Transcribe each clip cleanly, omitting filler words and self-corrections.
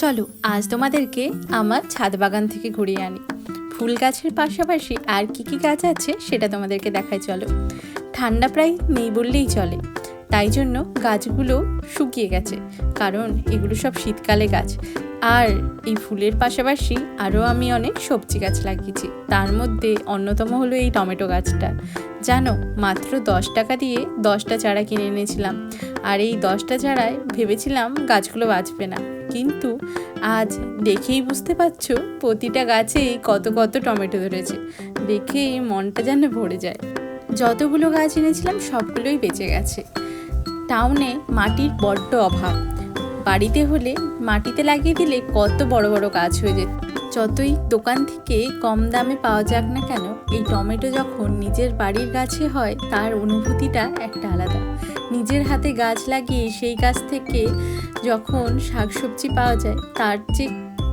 চলো আজ তোমাদেরকে আমার ছাদ বাগান থেকে ঘুরিয়ে আনি। ফুল গাছের পাশাপাশি আর কি কি গাছ আছে সেটা তোমাদেরকে দেখাই। চলো, ঠান্ডা প্রায় নেই বললেই চলে, তাই জন্য গাছগুলো শুকিয়ে গেছে, কারণ এগুলো সব শীতকালে গাছ। আর এই ফুলের পাশাপাশি আরও আমি অনেক সবজি গাছ লাগিয়েছি, তার মধ্যে অন্যতম হলো এই টমেটো গাছটা। জানো, মাত্র 10 টাকা দিয়ে 10টা চারা কিনে এনেছিলাম, আর এই 10টা চারায় ভেবেছিলাম গাছগুলো বাঁচবে না, কিন্তু আজ দেখেই বুঝতে পারছো প্রতিটা গাছেই কত কত টমেটো ধরেছে। দেখেই মনটা যেন ভরে যায়। যতগুলো গাছ এনেছিলাম সবগুলোই বেঁচে গেছে। টাউনে মাটির বড্ড অভাব, বাড়িতে হলে মাটিতে লাগিয়ে দিলে কত বড় বড় গাছ হয়ে যেত। যতই দোকান থেকে কম দামে পাওয়া যাক না কেন, এই টমেটো যখন নিজের বাড়ির গাছে হয় তার অনুভূতিটা একটা আলাদা। নিজের হাতে গাছ লাগিয়ে সেই গাছ থেকে যখন শাকসবজি পাওয়া যায় তার যে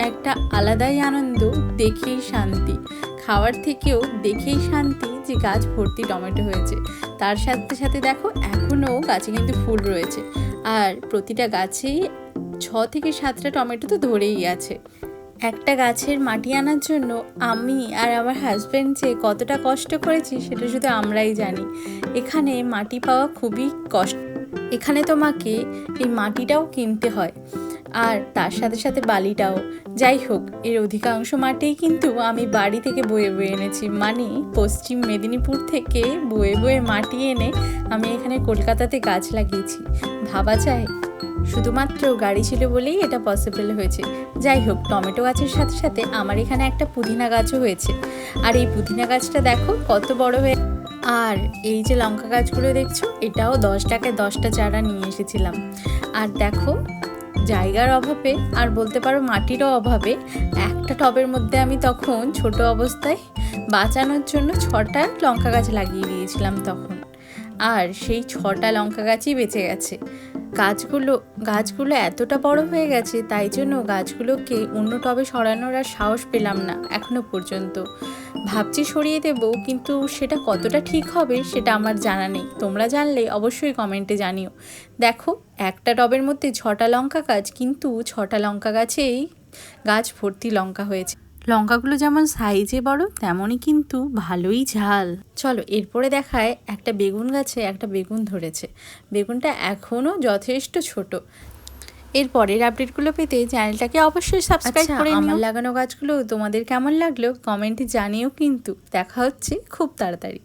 একটা আলাদাই আনন্দ, দেখেই শান্তি। খাওয়ার থেকেও দেখেই শান্তি যে গাছ ভর্তি টমেটো হয়েছে। তার সাথে সাথে দেখো এখনও গাছে কিন্তু ফুল রয়েছে, আর প্রতিটা গাছেই 6 থেকে 7টা টমেটো তো ধরেই আছে। একটা গাছের মাটি আনার জন্য আমি আর আমার হাজব্যান্ড যে কতটা কষ্ট করেছি সেটা শুধু আমরাই জানি। এখানে মাটি পাওয়া খুবই কষ্ট। এখানে তোমাকে এই মাটিটাও কিনতে হয়, আর তার সাথে সাথে বালিটাও। যাই হোক, এর অধিকাংশ মাটিই কিন্তু আমি বাড়ি থেকে বয়ে বয়ে এনেছি, মানে পশ্চিম মেদিনীপুর থেকে বয়ে বয়ে মাটি এনে আমি এখানে কলকাতাতে গাছ লাগিয়েছি। ভাবা যায়, শুধুমাত্র গাড়ি ছিল বলেই এটা পসিবল হয়েছে। যাই হোক, টমেটো গাছের সাথে সাথে আমার এখানে একটা পুদিনা গাছও হয়েছে, আর এই পুদিনা গাছটা দেখো কত বড় হয়ে। আর এই যে লঙ্কা গাছগুলো দেখছো, এটাও 10 টাকায় 10টা চারা নিয়ে এসেছিলাম। আর দেখো, জায়গার অভাবে আর বলতে পারো মাটিরও অভাবে একটা টবের মধ্যে আমি তখন ছোট অবস্থায় বাঁচানোর জন্য 6টা লঙ্কা গাছ লাগিয়ে দিয়েছিলাম তখন, আর সেই 6টা লঙ্কা গাছই বেঁচে গেছে। গাছগুলো এতটা বড় হয়ে গেছে, তাই জন্য গাছগুলোকে অন্য টবে সরানোর আর সাহস পেলাম না এখনো পর্যন্ত। ভাবছি সরিয়ে দেবো, কিন্তু সেটা কতটা ঠিক হবে সেটা আমার জানা নেই। তোমরা জানলে অবশ্যই কমেন্টে জানিও। দেখো, একটা টবের মধ্যে 6টা লঙ্কা গাছ, কিন্তু 6টা লঙ্কা গাছেই গাছ ভর্তি লঙ্কা হয়েছে। লঙ্কাগুলো যেমন সাইজে বড়, তেমনই কিন্তু ভালোই ঝাল। চলো, এরপরে দেখায় একটা বেগুন গাছে একটা বেগুন ধরেছে। বেগুনটা এখনও যথেষ্ট ছোট। এর পরের আপডেটগুলো পেতে চ্যানেলটাকে অবশ্যই সাবস্ক্রাইব করে নিও। আমার লাগানো গাছগুলো তোমাদের কেমন লাগলো কমেন্টে জানিও, কিন্তু দেখা হচ্ছে খুব তাড়াতাড়ি।